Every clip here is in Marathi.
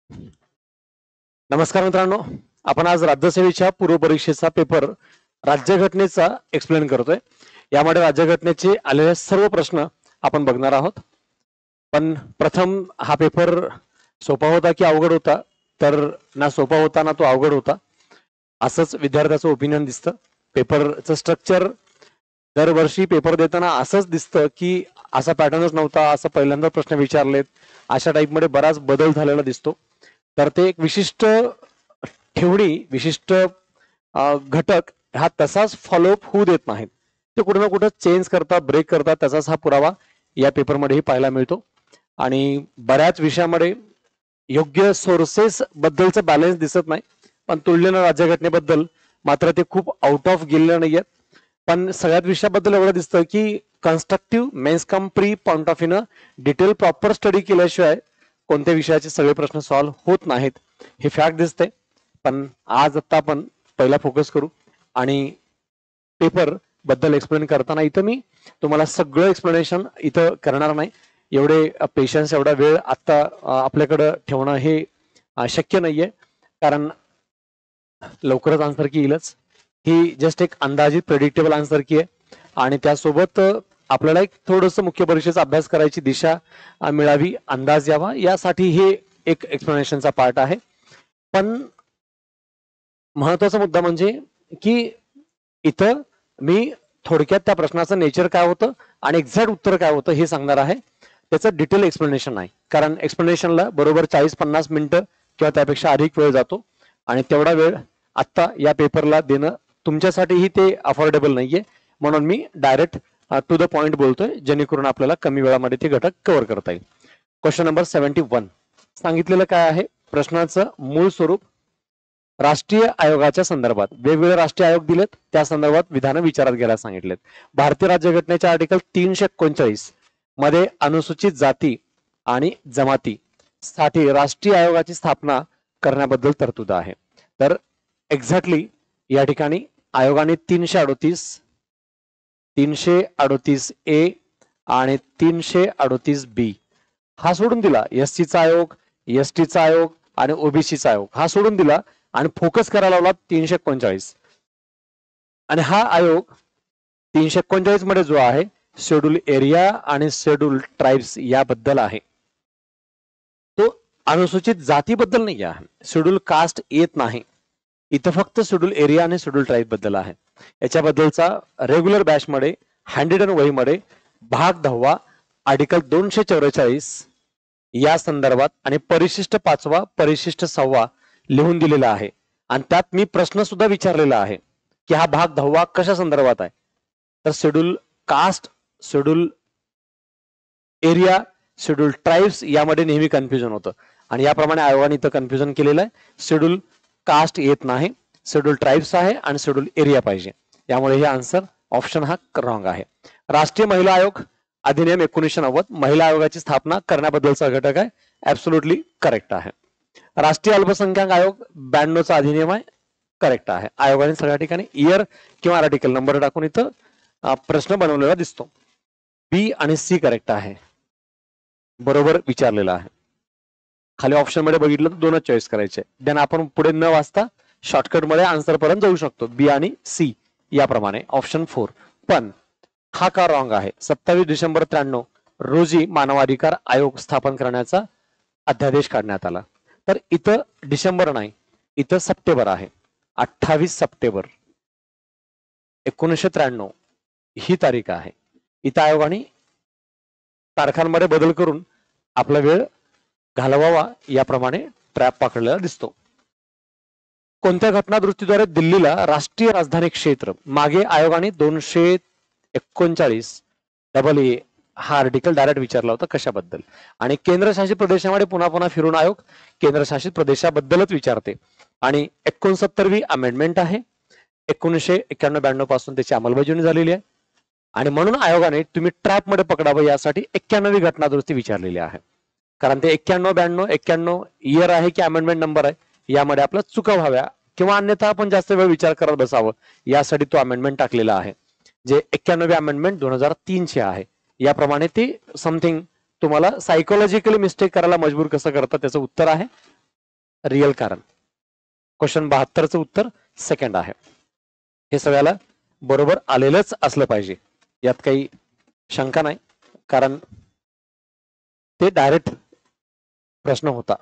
नमस्कार मित्रांनो, आपण आज राज्यसेवेच्या पूर्व परीक्षेचा पेपर राज्यघटनेचा एक्सप्लेन करतोय. यामध्ये राज्यघटनेचे आलेले सर्व प्रश्न आपण बघणार आहोत. पण प्रथम हा पेपर सोपा होता की अवघड होता? तर ना सोपा होता ना तो अवघड होता, असंच विद्यार्थ्याचं ओपिनियन दिसतं. पेपरचं स्ट्रक्चर दरवर्षी पेपर देताना असंच दिसतं की असा पॅटर्नच नव्हता, असं पहिल्यांदा प्रश्न विचारलेत, अशा टाईपमध्ये बराच बदल झालेला दिसतो. तर ते एक विशिष्ट ठेवणी, विशिष्ट घटक हा तसाच फॉलोअप होऊ देत नाहीत. ते कुठं ना कुठं चेंज करतात, ब्रेक करतात. त्याचाच हा पुरावा या पेपरमध्येही पाहायला मिळतो. आणि बऱ्याच विषयामध्ये योग्य सोर्सेस बद्दलचं बॅलन्स दिसत नाही, पण तुलनेनं राज्यघटनेबद्दल मात्र ते खूप आउट ऑफ गेलेलं नाहीये. पण सगळ्यात विषयाबद्दल एवढं दिसतं की constructive mains cum pre point of view detail proper study केल्याशिवाय कोणत्या विषयाचे सगळे प्रश्न सॉल्व्ह होत नाहीत, हे फॅक्ट दिसते. पण आज आता आपण पहिला फोकस करू आणि पेपर बद्दल एक्सप्लेन करताना इथं मी तुम्हाला सगळं एक्सप्लेनेशन इथं करणार नाही. एवढे पेशन्स, एवढा वेळ आता आपल्याकडं ठेवणं हे शक्य नाहीये, कारण लवकरच आन्सर की येईलच. ही जस्ट एक अंदाजित प्रेडिक्टेबल आन्सर की आहे आणि त्यासोबत आपल्याला एक थोडंसं मुख्य परीक्षेचा अभ्यास करायची दिशा मिळावी, अंदाज यावा, यासाठी हे एक एक्सप्लेनेशनचा पार्ट आहे. पण महत्वाचा मुद्दा म्हणजे की इथं मी थोडक्यात त्या प्रश्नाचं नेचर काय होतं आणि एक्झॅक्ट उत्तर काय होतं हे सांगणार आहे. त्याचं डिटेल एक्सप्लेनेशन नाही, कारण एक्सप्लेनेशनला बरोबर 40-50 मिनिटं किंवा त्यापेक्षा अधिक वेळ जातो आणि तेवढा वेळ आत्ता या पेपरला देणं तुमच्यासाठीही ते अफोर्डेबल नाहीये. म्हणून मी डायरेक्ट टू द पॉइंट बोलतोय, जेणेकरून आपल्याला कमी वेळामध्ये ते घटक कव्हर करता येईल. क्वेश्चन नंबर 71 सांगितलेलं काय आहे? प्रश्नाचं मूळ स्वरूप: राष्ट्रीय आयोगाच्या संदर्भात वेगवेगळे राष्ट्रीय आयोग दिलेत, त्या संदर्भात विधानं विचारात घ्यायला सांगितलेत. भारतीय राज्यघटनेच्या आर्टिकल 339 मध्ये अनुसूचित जाती आणि जमाती साठी राष्ट्रीय आयोगाची स्थापना करण्याबद्दल तरतूद आहे. तर एक्झॅक्टली या ठिकाणी आयोगाने 338 ए आणि 338 बी हा सोडून दिला. एससीचा आयोग, एसटीचा आयोग आणि ओबीसीचा आयोग हा सोडून दिला आणि फोकस करायला लावला 339. आणि हा आयोग 339 मध्ये जो आहे, शेड्यूल एरिया आणि शेड्यूल ट्राईब्स याबद्दल आहे. तो अनुसूचित जातीबद्दल नाही आहे, शेड्यूल कास्ट येत नाही इथं, फक्त शेड्यूल एरिया आणि शेड्यूल ट्राईब बद्दल आहे. याच्याबद्दलचा रेग्युलर बॅच मध्ये हँडरिटन वहीमध्ये भाग 10 आर्टिकल 244 या संदर्भात आणि परिशिष्ट 5 परिशिष्ट 6 लिहून दिलेला आहे. आणि त्यात मी प्रश्न सुद्धा विचारलेला आहे की हा भाग 10 कशा संदर्भात आहे. तर schedule caste, schedule area, schedule tribes यामध्ये नेहमी कन्फ्युजन होतं आणि याप्रमाणे आयोगाने इथं कन्फ्युजन केलेलं आहे. शेड्यूल कास्ट येत नाही, शेड्यूल ट्राईब्स आहे आणि शेड्यूल एरिया पाहिजे. यामुळे हे आन्सर ऑप्शन हा रॉंग आहे. राष्ट्रीय महिला आयोग अधिनियम 1990 महिला आयोगाची स्थापना करण्याबद्दलचा घटक आहे, ऍब्सोल्युटली करेक्ट आहे. राष्ट्रीय अल्पसंख्याक आयोग 92चा अधिनियम आहे, करेक्ट आहे. आयोगाने सगळ्या ठिकाणी इयर किंवा आर्टिकल नंबर टाकून इथं प्रश्न बनवलेला दिसतो. बी आणि सी करेक्ट आहे, बरोबर विचारलेला आहे. खाली ऑप्शन मध्ये बघितलं तर दोनच चॉईस करायचे, देन आपण पुढे न वाचता शॉर्टकट मध्ये आन्सर पर्यंत जाऊ शकतो, बी आणि सी याप्रमाणे ऑप्शन 4. पण हा का रॉंग आहे? 27 डिसेंबर 93 रोजी मानवाधिकार आयोग स्थापन करण्याचा अध्यादेश काढण्यात आला. तर इथं डिसेंबर नाही, इथं सप्टेंबर आहे. 28 सप्टेंबर 1993 ही तारीख आहे. इथं आयोगाने तारखांमध्ये बदल करून आपला वेळ घालवावा याप्रमाणे ट्रॅप पकडलेला दिसतो. कोणत्या घटनादुरुस्तीद्वारे दिल्लीला राष्ट्रीय राजधानी क्षेत्र मागे आयोगाने 239 डबल ए हा आर्टिकल डायरेक्ट विचारला होता, कशाबद्दल? आणि केंद्रशासित प्रदेशामध्ये पुन्हा पुन्हा फिरून आयोग केंद्रशासित प्रदेशाबद्दलच विचारते. आणि 69वी अमेंडमेंट आहे, 1991-92 पासून त्याची अंमलबजावणी झालेली आहे आणि म्हणून आयोगाने तुम्ही ट्रॅप मध्ये पकडावं यासाठी 91वी घटनादुरुस्ती विचारलेली आहे. कारण ते 91-92-91 इयर आहे की अमेंडमेंट नंबर आहे, यामध्ये आपल्या चुका व्हाव्या किंवा अन्यथा आपण जास्त वेळ विचार करत बसावं यासाठी तो अमेंडमेंट टाकलेला आहे, जे 91वी अमेंडमेंट 2003 चे आहे. याप्रमाणे ते समथिंग तुम्हाला सायकोलॉजिकली मिस्टेक करायला मजबूर कसं करतं त्याचं उत्तर आहे. रिअल कारण. क्वेश्चन 72चं उत्तर सेकंड आहे. हे सगळ्याला बरोबर आलेलंच असलं पाहिजे, यात काही शंका नाही, कारण ते डायरेक्ट प्रश्न होता.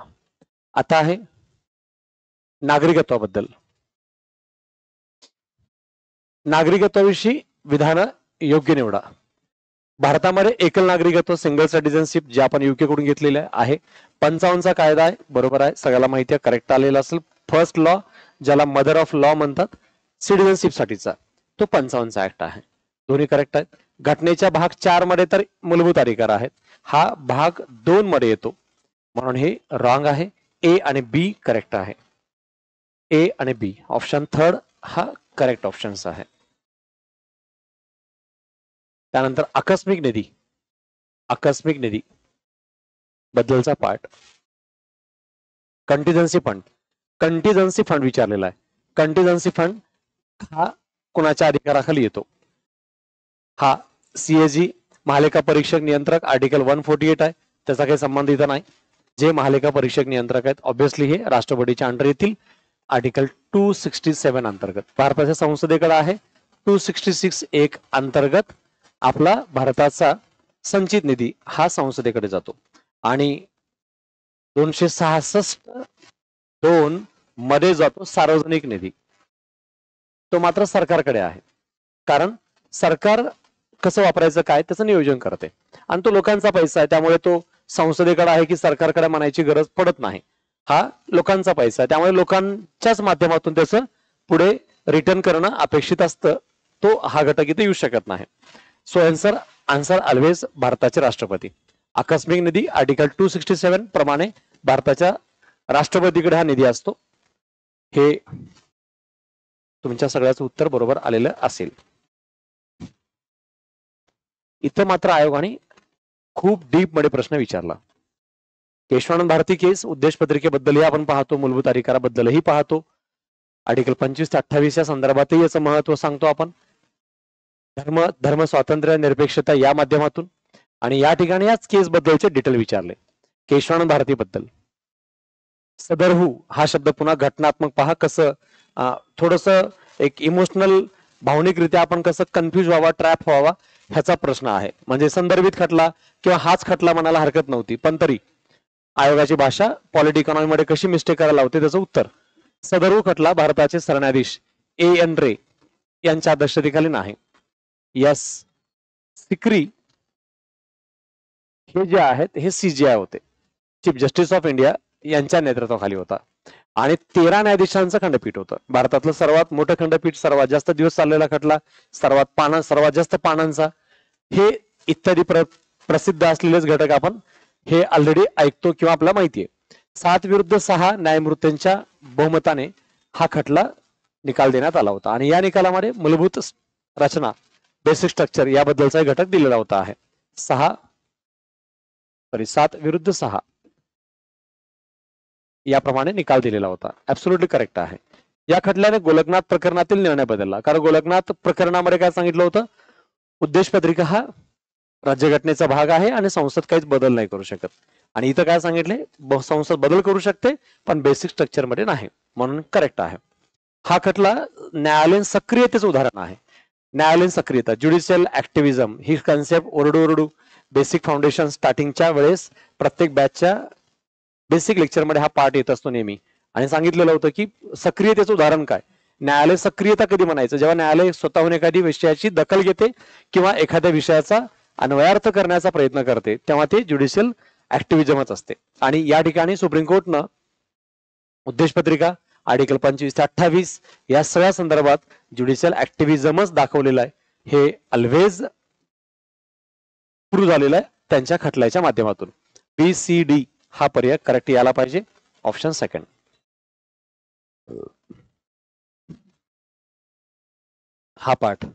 आता आहे नागरिकत्वाबद्दल. नागरिकत्वाविषयी विधान योग्य निवडा. भारतामध्ये एकल नागरिकत्व सिंगल सिटिझनशिप जे आपण युके कडून घेतलेले आहे. 55चा कायदा आहे, बरोबर आहे, सगळ्याला माहिती आहे, करेक्ट आलेला असेल. फर्स्ट लॉ ज्याला मदर ऑफ लॉ म्हणतात सिटिझनशिप साठीचा, तो 55चा ऍक्ट आहे. दोन्ही करेक्ट आहेत. घटनेच्या भाग 4 मध्ये तर मूलभूत अधिकार आहेत, हा भाग 2 मध्ये येतो, म्हणून हे रॉंग आहे. ए आणि बी करेक्ट आहे. ए आणि बी ऑप्शन थर्ड हा करेक्ट ऑप्शन आहे. त्यानंतर आकस्मिक निधी, आकस्मिक निधी बद्दलचा पार्ट. कंटिजन्सी फंड, कंटिजन्सी फंड विचारलेला आहे. कंटिजन्सी फंड हा कोणाच्या अधिकाराखाली येतो? हा सीएजी महालेखा परीक्षक नियंत्रक आर्टिकल 148 आहे, त्याचा काही संबंध इथं नाही. जे महालेखा परीक्षक नियंत्रक आहेत ऑब्विसली हे राष्ट्रपतीच्या अंडर येतील आर्टिकल 267 अंतर्गत. भारताच्या संसदेकडे आहे 266 एक अंतर्गत आपला भारताचा संचित निधी हा संसदेकडे जातो. आणि 266(2) मध्ये जातो सार्वजनिक निधी, तो मात्र सरकारकडे आहे. कारण सरकार कसं वापरायचं काय त्याचं नियोजन करते, आणि तो लोकांचा पैसा आहे, त्यामुळे तो संसदेकडे आहे की सरकारकडे म्हणायची गरज पडत नाही. हा लोकांचा पैसा आहे, त्यामुळे लोकांच्याच माध्यमातून त्याचं पुढे रिटर्न करणं अपेक्षित असतं. तो हा घटक इथे येऊ शकत नाही. सो आन्सर ऑलवेज भारताचे राष्ट्रपती. आकस्मिक निधी आर्टिकल 267 प्रमाणे भारताच्या राष्ट्रपतीकडे हा निधी असतो. हे तुमच्या सगळ्याचं उत्तर बरोबर आलेलं असेल. इथं मात्र आयोगाने खूप डीप मध्ये प्रश्न विचारला. केशवानंद भारती केस उद्देश पत्रिकेबद्दलही आपण पाहतो, मूलभूत अधिकाराबद्दलही पाहतो, आर्टिकल 25 ते 28 या संदर्भातही याचं महत्व सांगतो आपण. धर्म स्वातंत्र्य निरपेक्षता या माध्यमातून, आणि या ठिकाणी याच केस बद्दलचे डिटेल विचारले. केशवानंद भारती बद्दल सदरहू हा शब्द पुन्हा घटनात्मक पहा, कसं थोडस एक इमोशनल भावनिकरित्या आपण कसं कन्फ्युज व्हावा, ट्रॅप व्हावा ह्याचा प्रश्न आहे. म्हणजे संदर्भित खटला किंवा हाच खटला म्हणायला हरकत नव्हती, पण तरी आयोगाची भाषा पॉलिटी इकॉनॉमी मध्ये कशी मिस्टेक करायला लावते त्याचं उत्तर. सदरहू खटला भारताचे सरन्यायाधीश A.N. रे यांच्या अध्यक्षतेखाली नाही. यस सिक्री हे जे आहेत हे CJI होते, चीफ जस्टिस ऑफ इंडिया यांच्या नेतृत्वाखाली होता, आणि 13 न्यायाधीशांचं खंडपीठ होतं. भारतातलं सर्वात मोठं खंडपीठ, सर्वात जास्त दिवस चाललेला खटला, सर्वात जास्त पानांचा, हे इत्यादी प्रसिद्ध असलेलेच घटक आपण हे ऑलरेडी ऐकतो किंवा आपल्याला माहिती आहे. 7-6 न्यायमूर्तींच्या बहुमताने हा खटला निकाल देण्यात आला होता, आणि या निकालामध्ये मूलभूत रचना बेसिक स्ट्रक्चर याबद्दलचा घटक दिलेला होता आहे. 7-6 याप्रमाणे निकाल दिलेला होता. ऍब्सोल्युटली करेक्ट आहे. या खटल्याने गोलकनाथ प्रकरणातील निर्णय बदलला, कारण गोलकनाथ प्रकरणामध्ये काय सांगितलं होतं, उद्देश पत्रिका हा राज्यघटनेचा भाग आहे आणि संसद काहीच बदल नाही करू शकत, आणि इथं काय सांगितले, संसद बदल करू शकते पण बेसिक स्ट्रक्चर मध्ये नाही, म्हणून करेक्ट आहे. हा खटला न्यायालयीन सक्रियतेचं उदाहरण आहे. न्यायालयीन सक्रियता, ज्युडिशियल ऍक्टिव्हिजम ही कन्सेप्ट ओरडू बेसिक फाउंडेशन स्टार्टिंगच्या वेळेस प्रत्येक बॅचच्या बेसिक लेक्चर मध्ये हा पार्ट येत असतो नेहमी, आणि सांगितलेलं होतं की सक्रियतेचं उदाहरण काय. न्यायालय सक्रियता कधी म्हणायचं, जेव्हा न्यायालय स्वतःहून एखादी विषयाची दखल घेते किंवा एखाद्या विषयाचा अन्वयार्थ करण्याचा प्रयत्न करते, तेव्हा ते ज्युडिशियल ऍक्टिव्हिजमच असते. आणि या ठिकाणी सुप्रीम कोर्टनं उद्देश पत्रिका आर्टिकल 25 ते 28 या सगळ्या संदर्भात ज्युडिशियल ऍक्टिव्हिजमच दाखवलेलं आहे. हे ऑलवेज प्रूव्ह झालेलं आहे त्यांच्या खटल्याच्या माध्यमातून. BCD हा पर्याय करेक्ट यायला पाहिजे, ऑप्शन सेकंड. हा पाठ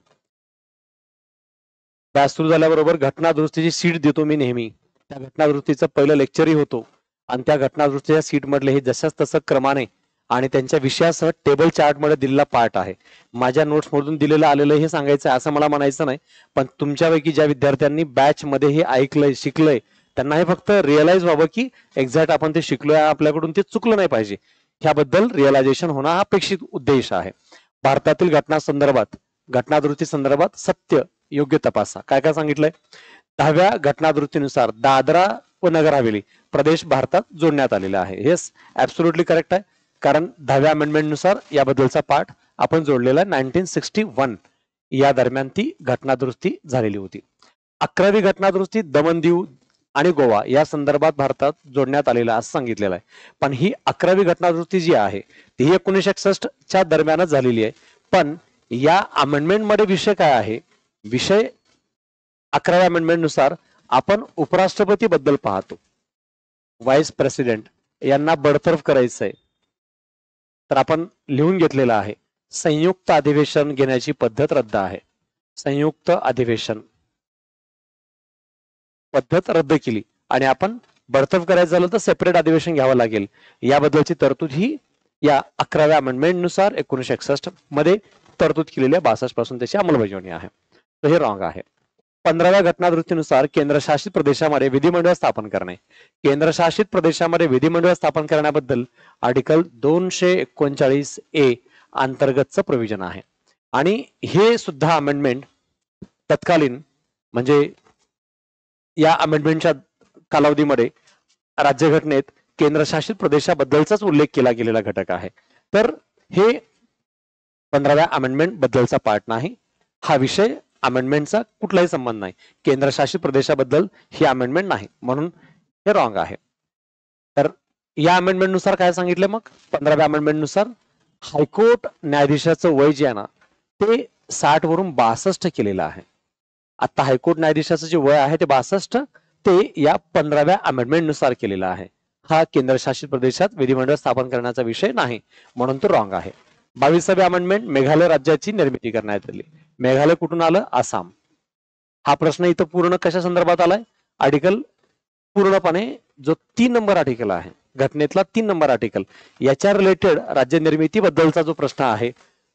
बॅच सुरू झाल्याबरोबर घटना दुरुस्तीची सीट देतो मी नेहमी, त्या घटना दुरुस्तीचं पहिलं लेक्चरही होतो, आणि त्या घटना दुरुस्तीच्या सीट मधले हे जशाच तसं क्रमाने आणि त्यांच्या विषयासह टेबल चार्ट मध्ये दिलेला पार्ट आहे. माझ्या नोट्स मधून दिलेलं आलेलं हे सांगायचं असं मला म्हणायचं नाही, पण तुमच्यापैकी ज्या विद्यार्थ्यांनी बॅच मध्ये हे ऐकलंय शिकलंय त्यांना हे फक्त रिअलाइज व्हावं की एक्झॅक्ट आपण ते शिकलोय, आपल्याकडून ते चुकलं नाही पाहिजे. ह्याबद्दल रिअलायझेशन होणं हा अपेक्षित उद्देश आहे. भारतातील घटना संदर्भात घटनादुरुस्ती संदर्भात सत्य योग्य तपासा. काय काय सांगितलंय? 10व्या घटनादुरुस्तीनुसार दादरा व नगर हवेली प्रदेश भारतात जोडण्यात आलेला आहे. हेच ऍब्सोल्युटली करेक्ट आहे, कारण 10व्या अमेंडमेंटनुसार याबद्दलचा पाठ आपण जोडलेला 1961 या दरम्यान ती घटनादुरुस्ती झालेली होती. 11वी घटनादुरुस्ती दमन दीव आणि गोवा या संदर्भात भारतात जोडण्यात आलेला असं सांगितलेलं आहे. पण ही 11वी घटनादुरुस्ती जी आहे ती 1961च्या दरम्यानच झालेली आहे. पण या अमेंडमेंट मध्ये विषय काय आहे? विषय 11व्या अमेंडमेंट नुसार आपण उपराष्ट्रपती बद्दल पाहतो. व्हाईस प्रेसिडेंट यांना बडतर्फ करायचंय, तर आपण लिहून घेतलेलं आहे संयुक्त अधिवेशन घेण्याची पद्धत रद्द आहे. संयुक्त अधिवेशन पद्धत रद्द केली आणि आपण बडतर्फ करायचं झालं तर सेपरेट अधिवेशन घ्यावं लागेल. याबद्दलची तरतूद ही या 11व्या अमेंडमेंट नुसार 1961 मध्ये तरतूद केलेल्या 62 पासून त्याची अंमलबजावणी आहे. तर हे रॉंग आहे. 15व्या घटनादुरुस्तीनुसार केंद्रशासित प्रदेशामध्ये विधिमंडळ स्थापन करणे. केंद्रशासित प्रदेशामध्ये विधिमंडळ स्थापन करण्याबद्दल आर्टिकल 239A अंतर्गतचं प्रोव्हिजन आहे. आणि हे सुद्धा अमेंडमेंट तत्कालीन म्हणजे या अमेंडमेंटच्या कालावधीमध्ये राज्यघटनेत केंद्रशासित प्रदेशाबद्दलचाच उल्लेख केला गेलेला घटक आहे. तर हे 15व्या अमेंडमेंट बद्दलचा पार्ट नाही. हा विषय अमेंडमेंटचा कुठलाही संबंध नाही. केंद्रशासित प्रदेशाबद्दल ही अमेंडमेंट नाही, म्हणून हे रॉंग आहे. तर या अमेंडमेंट नुसार काय सांगितलं? मग 15व्या अमेंडमेंट नुसार हायकोर्ट न्यायाधीशाचं वय जे आहे ना ते 60 वरून 62 केलेलं आहे. आता हायकोर्ट न्यायाधीशाचं जे वय आहे ते 62 ते या 15व्या अमेंडमेंट नुसार केलेलं आहे. हा केंद्रशासित प्रदेशात विधिमंडळ स्थापन करण्याचा विषय नाही, म्हणून तो रॉंग आहे. 22वी अमेंडमेंट मेघालय राज्याची निर्मिती करण्यात आली. मेघालय कुठून आलं? आसाम. हा प्रश्न इथं पूर्ण कशा संदर्भात आलाय? आर्टिकल पूर्णपणे जो 3 नंबर आर्टिकल आहे घटनेतला 3 नंबर आर्टिकल याच्या रिलेटेड राज्य निर्मिती बद्दलचा जो प्रश्न आहे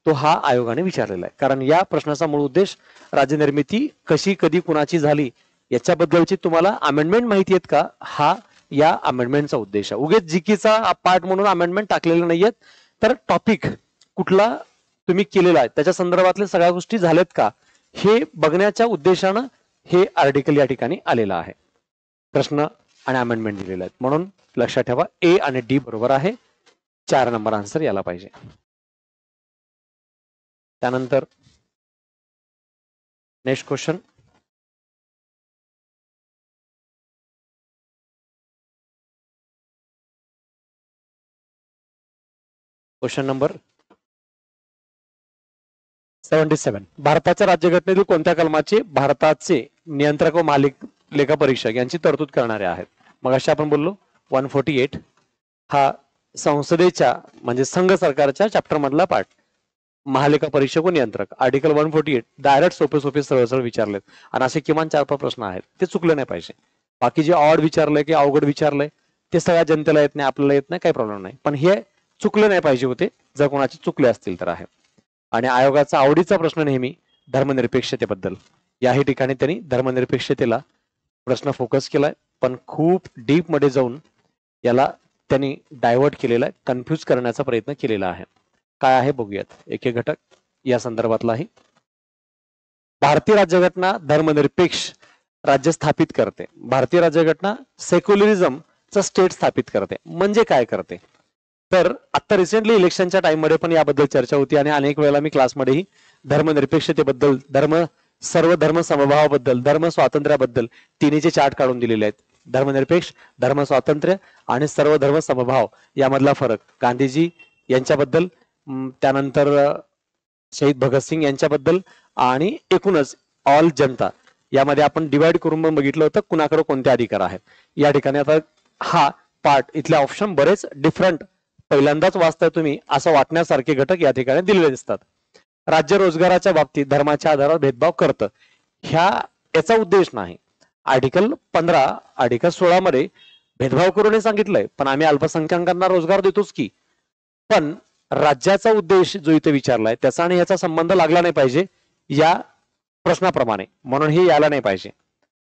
तो हा आयोगाने विचारलेला आहे. कारण या प्रश्नाचा मूळ उद्देश राज्य निर्मिती कशी कधी कुणाची झाली याच्याबद्दलची तुम्हाला अमेंडमेंट माहिती आहेत का, हा या अमेंडमेंटचा उद्देश आहे. उगेच जीकीचा पार्ट म्हणून अमेंडमेंट टाकलेले नाहीयेत, तर टॉपिक कुठला तुम्ही केलेला आहे त्याच्या संदर्भातल्या सगळ्या गोष्टी झाल्यात का हे बघण्याच्या उद्देशानं हे आर्टिकल या ठिकाणी आलेला आहे. प्रश्न आणि अमेंडमेंट दिलेले आहेत, म्हणून लक्षात ठेवा ए आणि डी बरोबर आहे. 4 नंबर आन्सर याला पाहिजे. त्यानंतर नेक्स्ट क्वेश्चन. Question number 77. भारताच्या राज्यघटनेतील कोणत्या कलमाचे भारताचे नियंत्रक व लेखा परीक्षक यांची तरतूद करणारे आहेत? मग अशी आपण बोललो 148 हा संसदेच्या म्हणजे संघ सरकारच्या चॅप्टर मधला पार्ट. महालेखा परीक्षक व नियंत्रक आर्टिकल 148 डायरेक्ट सोपे सोपे सरळ सरळ विचारलेत आणि असे किमान 4-5 प्रश्न आहेत, ते चुकले नाही पाहिजे. बाकी जे ऑड विचारलंय की अवघड विचारलंय ते सगळ्या जनतेला येत नाही, आपल्याला येत नाही, काही प्रॉब्लेम नाही, पण हे चुकले नाही पाहिजे होते जर कोणाचे चुकले असतील तर आहे. आणि आयोगाचा आवडीचा प्रश्न नेहमी धर्मनिरपेक्षतेबद्दल. याही ठिकाणी त्यांनी धर्मनिरपेक्षतेला प्रश्न फोकस केलाय, पण खूप डीप मध्ये जाऊन याला त्यांनी डायव्हर्ट केलेला आहे, कन्फ्यूज करण्याचा प्रयत्न केलेला आहे. काय आहे बघूयात एक एक घटक या संदर्भातलाही. भारतीय राज्यघटना धर्मनिरपेक्ष राज्य स्थापित करते. भारतीय राज्यघटना सेक्युलरिझमचं स्टेट स्थापित करते. म्हणजे काय करते? तर आता रिसेंटली इलेक्शनच्या टाइम मध्ये पण याबद्दल चर्चा होती आणि अनेक वेळेला मी क्लासमध्येही धर्मनिरपेक्षतेबद्दल, सर्व धर्म समभावाबद्दल, धर्म स्वातंत्र्याबद्दल तिन्हीचे चार्ट काढून दिलेले आहेत. धर्मनिरपेक्ष, धर्म स्वातंत्र्य आणि सर्व धर्म समभाव यामधला फरक, गांधीजी यांच्याबद्दल, त्यानंतर शहीद भगतसिंग यांच्याबद्दल आणि एकूणच ऑल जनता यामध्ये आपण डिवाइड करून पण बघितलं होतं कुणाकडे कोणते अधिकार आहेत. या ठिकाणी आता हा पार्ट इथले ऑप्शन बरेच डिफरंट पहिल्यांदाच वाचताय तुम्ही असं वाटण्यासारखे घटक या ठिकाणी दिलेले दिसतात. राज्य रोजगाराच्या बाबतीत धर्माच्या आधारावर भेदभाव करतं याचा उद्देश नाही. आर्टिकल 15 आर्टिकल 16 मध्ये भेदभाव करून सांगितलंय, पण आम्ही अल्पसंख्याकांना रोजगार देतोच की. पण राज्याचा उद्देश जो इथे विचारलाय त्याचा आणि याचा संबंध लागला नाही पाहिजे या प्रश्नाप्रमाणे, म्हणून हे यायला नाही पाहिजे.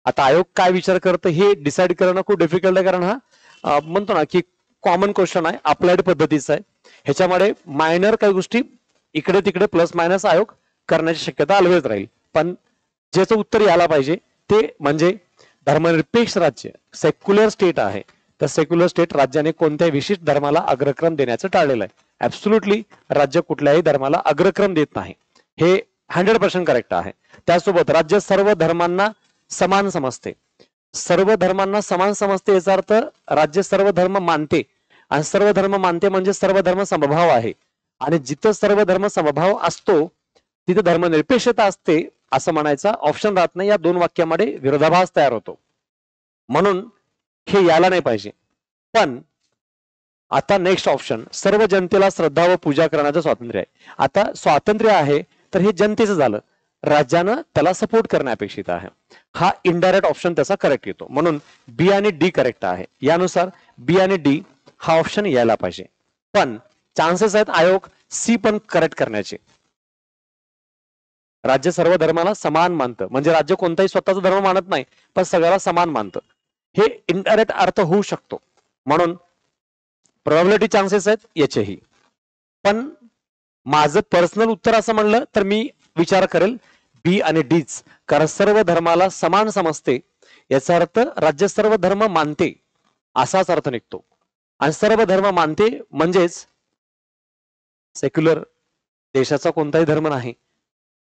आता आयोग काय विचार करतं हे डिसाईड करणं खूप डिफिकल्ट आहे, कारण हा म्हणतो ना की कॉमन क्वेश्चन आहे, अप्लाइड पद्धतीचा आहे. ह्याच्यामध्ये मायनर काही गोष्टी इकडे तिकडे प्लस मायनस आयोग करण्याची शक्यता ऑलवेज राहील. पण ज्याचं उत्तर यायला पाहिजे ते म्हणजे धर्मनिरपेक्ष राज्य सेक्युलर स्टेट आहे, तर सेक्युलर स्टेट राज्याने कोणत्याही विशिष्ट धर्माला अग्रक्रम देण्याचं टाळलेलं आहे. ऍब्सोल्युटली राज्य कुठल्याही धर्माला अग्रक्रम देत नाही, हे 100% करेक्ट आहे. त्यासोबत राज्य सर्व धर्मांना समान समजते. सर्व धर्मांना समान समजते याचा अर्थ राज्य सर्व धर्म मानते, आणि सर्व धर्म मानते म्हणजे सर्व धर्म समभाव आहे. आणि जिथं सर्व धर्म समभाव असतो तिथे धर्मनिरपेक्षता असते असं म्हणायचा ऑप्शन राहत नाही. या दोन वाक्यामध्ये विरोधाभास तयार होतो, म्हणून हे यायला नाही पाहिजे. पण आता नेक्स्ट ऑप्शन, सर्व जनतेला श्रद्धा व पूजा करण्याचं स्वातंत्र्य आहे. आता स्वातंत्र्य आहे तर हे जनतेचं झालं, राज्यानं त्याला सपोर्ट करणे अपेक्षित आहे. हा इनडायरेक्ट ऑप्शन त्याचा करेक्ट येतो, म्हणून बी आणि डी करेक्ट आहे. यानुसार बी आणि डी हा ऑप्शन यायला पाहिजे. पण चान्सेस आहेत आयोग सी पण करेक्ट करण्याचे. राज्य सर्व धर्माला समान मानतं म्हणजे राज्य कोणताही स्वतःचा धर्म मानत नाही पण सगळ्याला समान मानतं, हे इनडायरेक्ट अर्थ होऊ शकतो, म्हणून प्रोबॅबिलिटी चान्सेस आहेत याचेही. पण माझं पर्सनल उत्तर असं म्हणलं तर मी विचार करेल बी आणि डीच, कारण सर्व धर्माला समान समजते याचा अर्थ राज्य सर्व धर्म मानते असाच अर्थ निघतो. आणि सर्व धर्म मानते म्हणजेच सेक्युलर देशाचा कोणताही धर्म नाही,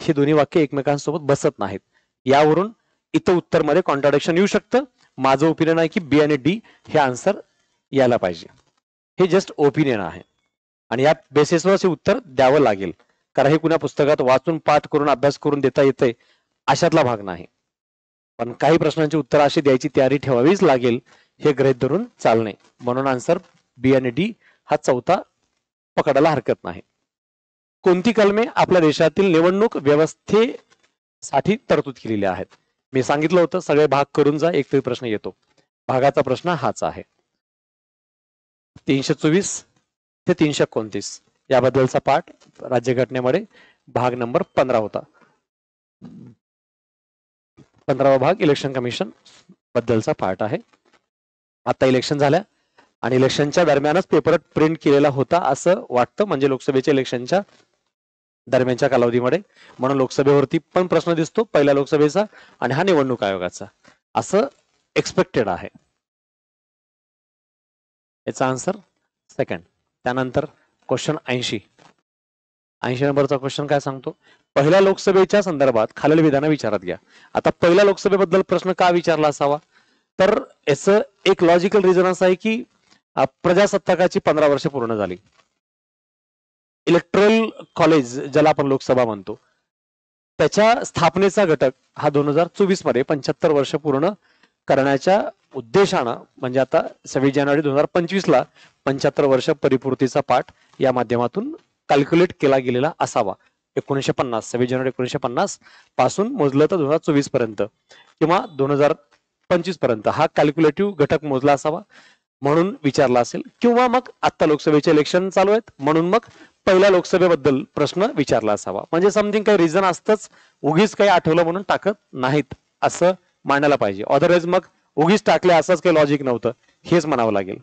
हे दोन्ही वाक्य एकमेकांसोबत बसत नाहीत. यावरून इथं उत्तर मध्ये कॉन्ट्राडिक्शन येऊ शकतं. माझं ओपिनियन आहे की बी आणि डी हे आन्सर यायला पाहिजे. हे जस्ट ओपिनियन आहे आणि या बेसिसवर हे उत्तर द्यावं लागेल, कारण हे कुणा पुस्तकात वाचून पाठ करून अभ्यास करून देता येते अशातला भाग नाही. पण काही प्रश्नांची उत्तर अशी द्यायची तयारी ठेवावीच लागेल, हे गृहीत धरून चालणे. म्हणून आन्सर बी आणि डी हा चौथा पकडायला हरकत नाही. कोणती कलमे आपल्या देशातील निवडणूक व्यवस्थेसाठी तरतूद केलेली आहेत? मी सांगितलं होतं सगळे भाग करून जा, एक तरी प्रश्न येतो. भागाचा प्रश्न हाच आहे. 324 ते 329 याबद्दलचा पाठ राज्यघटनेमध्ये भाग नंबर 15 होता. 15वा भाग इलेक्शन कमिशन बद्दलचा पाठ आहे. आता इलेक्शन झाल्या आणि इलेक्शनच्या दरम्यानच पेपर प्रिंट केलेला होता असं वाटतं, म्हणजे लोकसभेच्या इलेक्शनच्या दरम्यानच्या कालावधीमध्ये, म्हणून लोकसभेवरती पण प्रश्न दिसतो पहिल्या लोकसभेचा आणि हा निवडणूक आयोगाचा असं एक्सपेक्टेड आहे. याचा आन्सर सेकंड. त्यानंतर क्वेश्चन 80 नंबरचा क्वेश्चन काय सांगतो, पहिल्या लोकसभेच्या संदर्भात खालील विधान विचारात घ्या. आता पहिल्या लोकसभेबद्दल प्रश्न का विचारला असावा, तर याचं एक लॉजिकल रिझन असं आहे की प्रजासत्ताकाची 15 वर्ष पूर्ण झाली. इलेक्ट्रल कॉलेज ज्याला आपण लोकसभा म्हणतो त्याच्या स्थापनेचा घटक हा 2024 मध्ये 75 वर्ष पूर्ण करण्याच्या उद्देशानं, म्हणजे आता 26 जानेवारी 2025 ला 75 वर्ष परिपूर्तीचा पाठ या माध्यमातून कॅल्क्युलेट केला गेलेला असावा. 1950 26 जानेवारी 1950 पासून मोजलं तर 2024 पर्यंत किंवा 2025 पर्यंत हा कॅल्क्युलेटिव्ह घटक मोजला असावा म्हणून विचारला असेल, किंवा मग आता लोकसभेचे इलेक्शन चालू आहेत म्हणून मग पहिल्या लोकसभेबद्दल प्रश्न विचारला असावा. म्हणजे समथिंग काही रिझन असतंच, उगीच काही आठवलं म्हणून टाकत नाहीत असं मानायला पाहिजे. अदरवाईज मग उगीच टाकले असंच काही लॉजिक नव्हतं हेच म्हणावं लागेल.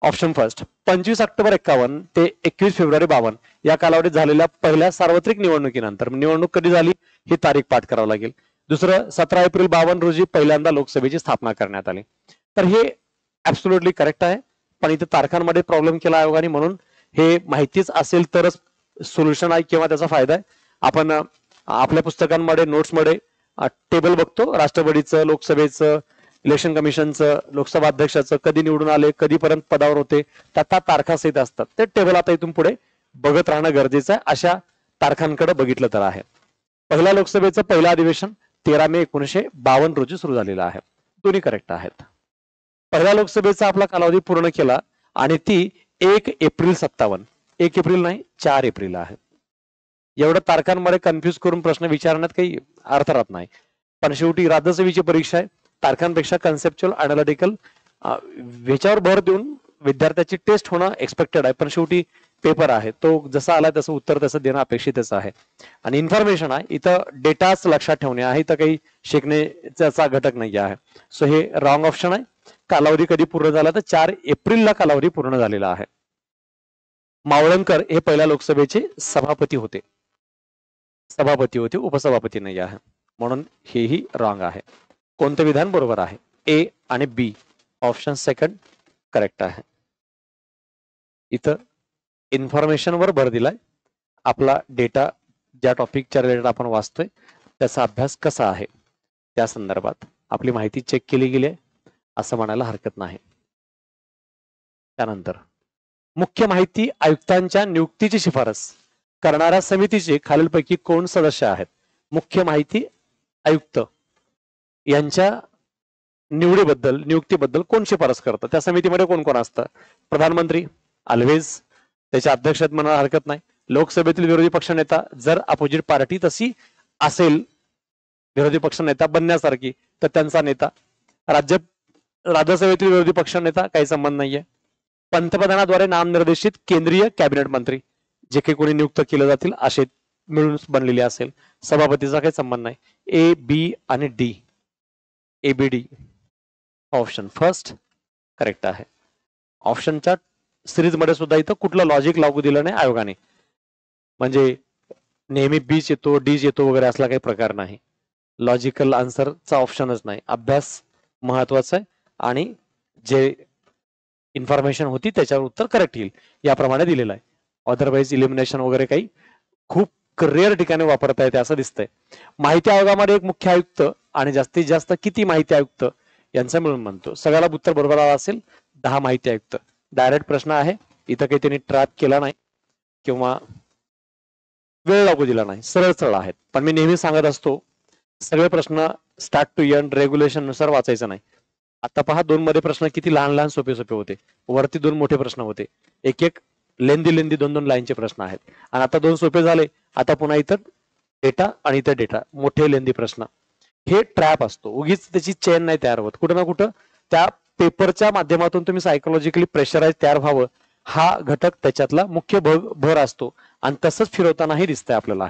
ऑप्शन फर्स्ट, 25 ऑक्टोबर 51 ते 21 फेब्रुवारी 52 या कालावधीत झालेल्या पहिल्या सार्वत्रिक निवडणुकीनंतर, निवडणूक कधी झाली ही तारीख पाठ करावं लागेल. दुसरं, 17 एप्रिल 52 रोजी पहिल्यांदा लोकसभेची स्थापना करण्यात आली. तर हे ऍब्सोल्युटली करेक्ट आहे, पण इथे तारखांमध्ये प्रॉब्लेम केला आयोगाने, म्हणून हे माहितीच असेल तरच सोल्युशन आहे किंवा त्याचा फायदा आहे. आपण आपल्या पुस्तकांमध्ये नोट्समध्ये टेबल बघतो राष्ट्रपतीचं, लोकसभेचं, इलेक्शन कमिशनचं, लोकसभा अध्यक्षाचं, कधी निवडून आले, कधीपर्यंत पदावर होते, त्या तारखा सहित असतात. ते टेबल आता इथून पुढे बघत राहणं गरजेचं आहे, अशा तारखांकडे बघितलं तर आहे. पहिल्या लोकसभेचं पहिलं अधिवेशन 13 मे 1952 रोजी सुरू झालेलं आहे. दोन्ही करेक्ट आहेत. पहिल्या लोकसभेचा आपला कालावधी पूर्ण केला आणि ती 1 एप्रिल 57, 1 एप्रिल नाही 4 एप्रिल आहे. एवढं तारखांमध्ये कन्फ्युज करून प्रश्न विचारण्यात काही अर्थ राहत नाही. पण शेवटी राज्यसेवेची परीक्षा आहे, तारखांपेक्षा कन्सेप्च्युअल अनालिटिकल ह्याच्यावर भर देऊन विद्यार्थ्याची टेस्ट होणं एक्सपेक्टेड आहे. पण शेवटी पेपर आहे, तो जसा आलाय तसं उत्तर तसं देणं अपेक्षितच आहे. आणि इन्फॉर्मेशन आहे, इथं डेटाच लक्षात ठेवणे आहे, इथं काही शिकण्याचा घटक नाही आहे. सो हे रॉंग ऑप्शन आहे. कालावधी कधी पूर्ण झाला तर 4 एप्रिलला कालावधी पूर्ण झालेला आहे. मावळणकर हे पहिल्या लोकसभेचे सभापती होते, उपसभापती नाही आहे, म्हणून हेही रॉंग आहे. कोणतं विधान बरोबर आहे? ए आणि बी, ऑप्शन सेकंड करेक्ट आहे. इथं इन्फॉर्मेशनवर भर दिलाय. आपला डेटा ज्या टॉपिकच्या रिलेटेड आपण वाचतोय त्याचा अभ्यास कसा आहे त्या संदर्भात आपली माहिती चेक केली गेली आहे असं म्हणायला हरकत नाही. त्यानंतर मुख्य माहिती आयुक्तांच्या नियुक्तीची शिफारस करणाऱ्या समितीचे खालीलपैकी कोण सदस्य आहेत? मुख्य माहिती आयुक्त यांच्या नियुक्तीबद्दल कोण शिफारस करतं? त्या समितीमध्ये कोण कोण असतं? प्रधानमंत्री ऑलवेज, त्याच्या अध्यक्षात म्हणायला हरकत नाही. लोकसभेतील विरोधी पक्षनेता जर अपोजिट पार्टी तशी असेल विरोधी पक्षनेता बनण्यासारखी तर त्यांचा नेता. राज्यसभेतील विरोधी पक्षनेता काही संबंध नाहीये. पंतप्रधानाद्वारे नामनिर्देशित केंद्रीय कॅबिनेट मंत्री जे काही कोणी नियुक्त केले जातील असे मिळून बनलेले असेल, सभापतीचा काही संबंध नाही. ए बी आणि D, ABD option first correct आहे. ऑप्शनच्या सिरीज मध्ये सुद्धा इथं कुठलं लॉजिक लागू दिलं नाही आयोगाने, म्हणजे नेहमी बीच येतो डीच येतो वगैरे असला काही प्रकार नाही. लॉजिकल आन्सरचा ऑप्शनच नाही. अभ्यास महत्वाचा आहे आणि जे इन्फॉर्मेशन होती त्याच्यावर उत्तर करेक्ट येईल याप्रमाणे दिलेलं आहे. अदरवाईज इलिमिनेशन वगैरे काही खूप रेअर ठिकाणी वापरता येते असं दिसतंय. माहिती आयोगामध्ये एक मुख्य आयुक्त आणि जास्तीत जास्त किती माहिती आयुक्त यांचं मिळून म्हणतो? सगळ्याला उत्तर बरोबर आलं असेल. 10 माहिती आयुक्त. डायरेक्ट प्रश्न आहे, इथं काही त्यांनी ट्रॅप केला नाही किंवा वेळ लागू दिला नाही, सरळ सरळ आहेत. पण मी नेहमी सांगत असतो सगळे प्रश्न स्टार्ट टू एंड रेग्युलेशन नुसार वाचायचं नाही. आता पहा 2 मध्ये प्रश्न किती लहान लहान सोपे सोपे होते, वरती 2 मोठे प्रश्न होते, एक लेंदी 2 लाईनचे प्रश्न आहेत, आणि आता 2 सोपे झाले. आता पुन्हा इथं डेटा आणि इथं डेटा, मोठे लेंदी प्रश्न. हे ट्रॅप असतो, उगीच त्याची चेन नाही तयार होत. कुठं ना कुठं त्या पेपरच्या माध्यमातून तुम्ही सायकोलॉजिकली प्रेशराईज तयार व्हावं हा घटक त्याच्यातला मुख्य भर असतो, आणि तसंच फिरवतानाही दिसतंय आपल्याला.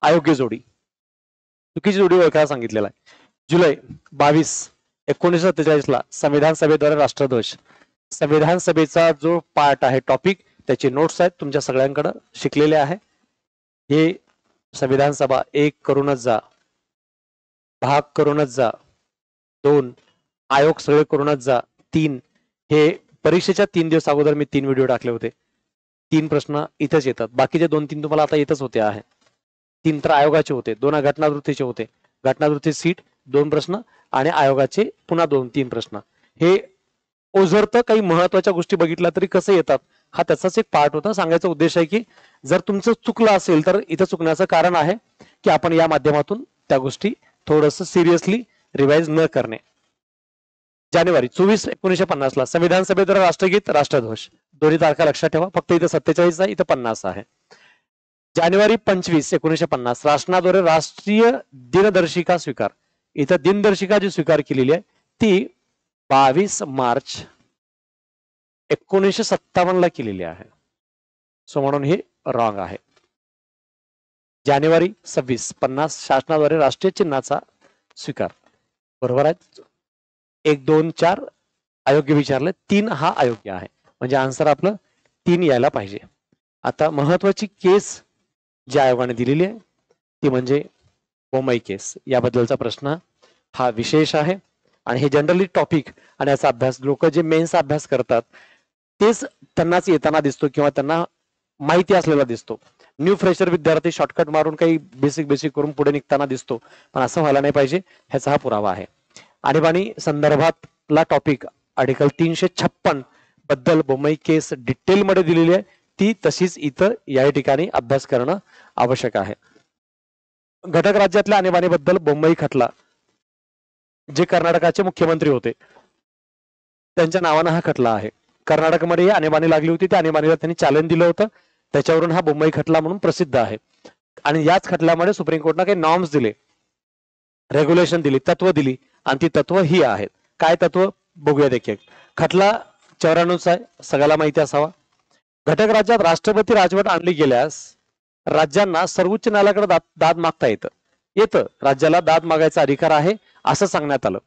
अयोग्य जोडी, चुकीची जोडी ओळखायला सांगितलेला आहे. जुलै 22, 1947 ला संविधान सभेद्वारे राष्ट्रध्वज, संविधान सभेचा जो पार्ट आहे टॉपिक त्याचे नोट्स आहेत तुमच्या सगळ्यांकडे शिकलेले आहे. हे संविधान सभा 1 करूनच जा, भाग करूनच जा, 2 आयोग सगळे करूनच जा, 3 हे परीक्षेच्या 3 दिवस अगोदर मी 3 व्हिडिओ टाकले होते. 3 प्रश्न इथंच येतात, बाकीचे 2-3 तुम्हाला आता येतच होते आहे. 3 तर आयोगाचे होते, 2 घटनादुरुस्तीचे होते. घटनादुरुस्ती सीट 2 प्रश्न आणि आयोगाचे पुन्हा 2-3 प्रश्न. हे ओझरतं काही महत्वाच्या गोष्टी बघितल्या तरी कसं येतात हा त्याचाच एक पार्ट होता. सांगायचा उद्देश आहे की जर तुमचं चुकलं असेल तर इथं चुकण्याचं कारण आहे की आपण या माध्यमातून त्या गोष्टी थोडंसं सिरियसली रिवाइज न करणे. जानेवारी 24, 1950 ला संविधान सभेद्वारे राष्ट्रगीत राष्ट्रध्वज, दोन्ही तारखा लक्षात ठेवा. फक्त इथं 47 आहे, इथं 50 आहे. जानेवारी 25, 1950 राष्ट्राद्वारे राष्ट्रीय दिनदर्शिका स्वीकार, इथं दिनदर्शिका जी स्वीकार केलेली आहे ती 22 मार्च 1957 ला केलेली आहे. सो म्हणून हे रॉंग आहे. जानेवारी 26, 50 शासनाद्वारे राष्ट्रीय चिन्हाचा स्वीकार, बरोबर आहे. 1, 2, 4 अयोग्य विचारले, 3 हा अयोग्य आहे, म्हणजे आन्सर आपलं 3 यायला पाहिजे. आता महत्वाची केस जी आयोगाने दिलेली आहे ती म्हणजे बोमई केस. याबद्दलचा प्रश्न हा विशेष आहे आणि हे जनरली टॉपिक आणि याचा अभ्यास लोक जे मेन्सचा अभ्यास करतात तेच त्यांनाच येताना दिसतो किंवा त्यांना माहिती असलेला दिसतो. न्यू फ्रेशर विद्यार्थी शॉर्टकट मारून काही बेसिक करून पुढे निघताना दिसतो, पण असं व्हायला नाही पाहिजे. ह्याचा हा पुरावा आहे. आणीबाणी संदर्भातला टॉपिक आर्टिकल 356 बद्दल बोमई केस डिटेल मध्ये दिलेली आहे, ती तशीच इथं या ठिकाणी अभ्यास करणं आवश्यक आहे. घटक राज्यातल्या आणीबाणीबद्दल बोमई खटला, जे कर्नाटकाचे मुख्यमंत्री होते त्यांच्या नावानं हा खटला आहे. कर्नाटकमध्ये आणीबाणी लागली होती, त्या आणीबाणीला त्यांनी चॅलेंज दिलं होतं, त्याच्यावरून हा बोमई खटला म्हणून प्रसिद्ध आहे. आणि याच खटल्यामध्ये सुप्रीम कोर्टने काही नॉर्म्स दिले, रेग्युलेशन दिली, तत्व दिली, आणि ती तत्व ही आहेत. काय तत्व बघूयात एक एक. खटला 94 आहे, सगळ्याला माहिती असावा. घटक राज्यात राष्ट्रपती राजवट आणली गेल्यास राज्यांना सर्वोच्च न्यायालयाकडे दाद मागता येतं. राज्याला दाद मागायचा अधिकार आहे असं सांगण्यात आलं.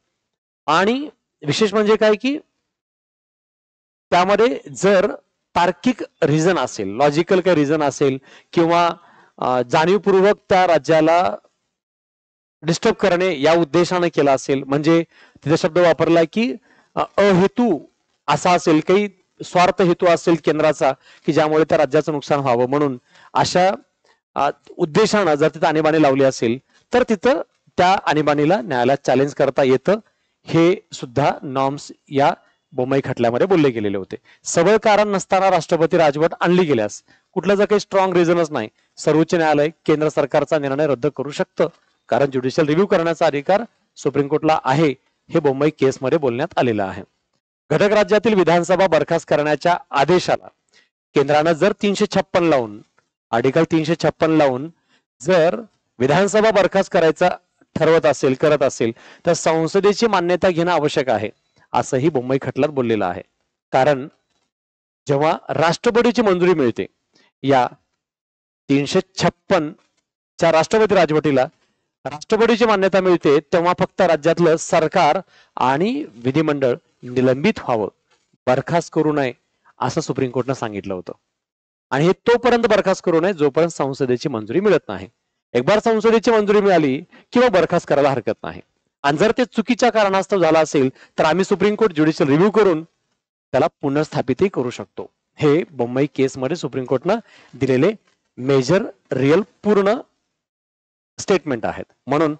आणि विशेष म्हणजे काय की त्यामध्ये जर तार्किक रिझन असेल, लॉजिकल काही रिझन असेल किंवा जाणीवपूर्वक त्या राज्याला डिस्टर्ब करणे या उद्देशाने केला असेल, म्हणजे तिथे शब्द वापरलाय की अहेतू असा असेल, काही स्वार्थ हेतू असेल केंद्राचा की ज्यामुळे त्या राज्याचं नुकसान व्हावं, म्हणून अशा उद्देशानं जर तिथं आणीबाणी लावली असेल तर तिथं त्या आणीबाणीला न्यायालयात चॅलेंज करता येतं. हे सुद्धा नॉर्म्स या बोमई खटल्यामध्ये बोलले गेलेले होते. सबळ कारण नसताना राष्ट्रपती राजवट आणली गेल्यास कुठलं जर काही स्ट्रॉंग रिझनच नाही, सर्वोच्च न्यायालय केंद्र सरकारचा निर्णय रद्द करू शकतं, कारण ज्युडिशियल रिव्ह्यू करण्याचा अधिकार सुप्रीम कोर्टला आहे, हे बोंबई केसमध्ये बोलण्यात आलेलं आहे. घटक राज्यातील विधानसभा बरखास्त करण्याच्या आदेशाला केंद्रानं जर 356 लावून, आर्टिकल 356 लावून जर विधानसभा बरखास्त करायचा ठरवत असेल, करत असेल, तर संसदेची मान्यता घेणं आवश्यक आहे, असंही बोंबई खटल्यात बोललेलं आहे. कारण जेव्हा राष्ट्रपतीची मंजुरी मिळते, या 356 च्या राष्ट्रपती राजवटीला राष्ट्रपतीची मान्यता मिळते, तेव्हा फक्त राज्यातलं सरकार आणि विधिमंडळ निलंबित व्हावं, बरखास्त करू नये, असं सुप्रीम कोर्टनं सांगितलं होतं. आणि हे तोपर्यंत बरखास्त करू नये जोपर्यंत संसदेची मंजुरी मिळत नाही. एक बार संसदेची मंजुरी मिळाली किंवा बरखास्त करायला हरकत नाही. आणि जर ते चुकीच्या कारणास्तव झाला असेल तर आम्ही सुप्रीम कोर्ट ज्युडिशियल रिव्ह्यू करून त्याला पुनर्स्थापितही करू शकतो. हे बोंबई केसमध्ये सुप्रीम कोर्टनं दिलेले मेजर रिअल पूर्ण स्टेटमेंट आहेत. म्हणून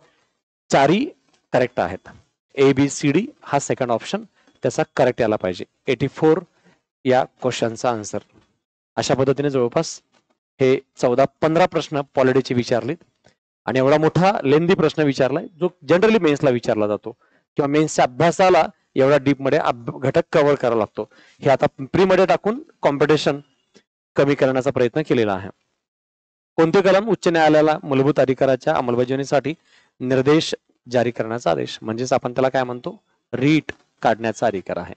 चारही करेक्ट आहेत. ABCD हा सेकंड ऑप्शन त्याचा करेक्ट यायला पाहिजे. 84 या क्वेश्चनचा आन्सर. अशा पद्धतीने जवळपास हे 14-15 प्रश्न पॉलिटीचे विचारलेत आणि एवढा मोठा लेंदी प्रश्न विचारलाय जो जनरली मेन्सला विचारला जातो किंवा मेन्सच्या अभ्यासाला एवढा डीप मध्ये घटक कव्हर करावा लागतो. हे आता प्री मध्ये टाकून कॉम्पिटिशन कमी करण्याचा प्रयत्न केलेला आहे. कोणते कलम उच्च न्यायालयाला मूलभूत अधिकाराच्या अंमलबजावणीसाठी निर्देश जारी करण्याचा आदेश, म्हणजेच आपण त्याला काय म्हणतो, रीट काढण्याचा अधिकार आहे.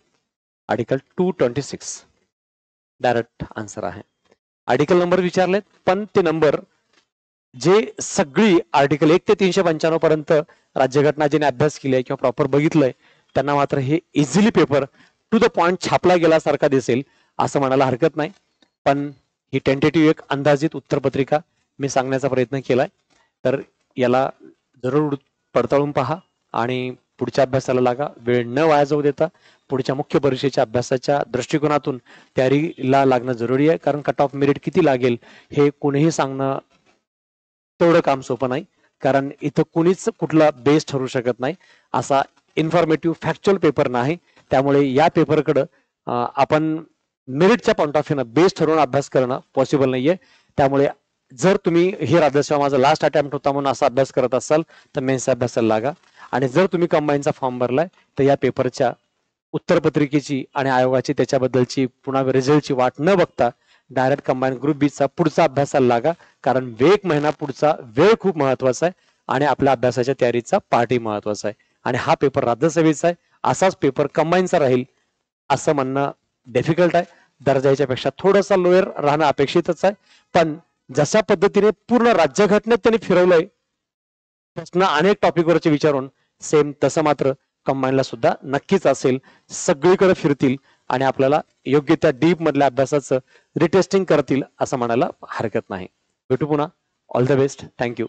आर्टिकल 226 डायरेक्ट आन्सर आहे. आर्टिकल नंबर विचारलेत, पण ते नंबर जे सगळी आर्टिकल 1 ते 395 पर्यंत राज्यघटना ज्याने अभ्यास केलाय किंवा प्रॉपर बघितलंय त्यांना मात्र हे easily paper to the point छापला गेल्यासारखा दिसेल असं म्हणायला हरकत नाही. पण ही टेंटेटिव्ह एक अंदाजित उत्तरपत्रिका मी सांगण्याचा प्रयत्न केलाय, तर याला जरूर पडताळून पहा आणि पुढच्या अभ्यासाला लागा. वेळ न वाया जाऊ देता पुढच्या मुख्य परीक्षेच्या अभ्यासाच्या दृष्टिकोनातून तयारीला लागणं जरुरी आहे. कारण कट ऑफ मेरिट किती लागेल हे कोणीही सांगणं तेवढं काम सोपं नाही, कारण इथं कुणीच कुठला बेस ठरू शकत नाही. असा इन्फॉर्मेटिव्ह फॅक्च्युअल पेपर नाही. त्यामुळे या पेपरकडं आपण मेरिटच्या पॉईंट ऑफ व्ह्यूनं बेस ठरवून अभ्यास करणं पॉसिबल नाहीये. त्यामुळे जर तुम्ही हे राज्यसेवा माझा लास्ट अटेम्प्ट होता म्हणून असा अभ्यास करत असाल तर मेन्सच्या अभ्यासाला लागा. आणि जर तुम्ही कंबाईनचा फॉर्म भरलाय तर या पेपरच्या उत्तरपत्रिकेची आणि आयोगाची त्याच्याबद्दलची पुन्हा रिझल्टची वाट न बघता डायरेक्ट कंबाईन ग्रुप बीचा पुढचा अभ्यासाला लागा. कारण एक महिना पुढचा वेळ खूप महत्वाचा आहे आणि आपल्या अभ्यासाच्या तयारीचा पार्टही महत्वाचा आहे. आणि हा पेपर राज्यसेवेचा आहे, असाच पेपर कंबाईनचा राहील असं म्हणणं डिफिकल्ट आहे. दर्जाच्या पेक्षा थोडासा लोअर राहणं अपेक्षितच आहे. पण जशा पद्धतीने पूर्ण राज्यघटनेत त्यांनी फिरवलंय प्रश्न अनेक टॉपिकवरचे विचारून, सेम तसं मात्र कंबाईनला सुद्धा नक्कीच असेल. सगळीकडे फिरतील आणि आपल्याला योग्य त्या डीप मधल्या अभ्यासाचं रिटेस्टिंग करतील असं म्हणायला हरकत नाही. भेटू पुन्हा. All the best. थँक्यू.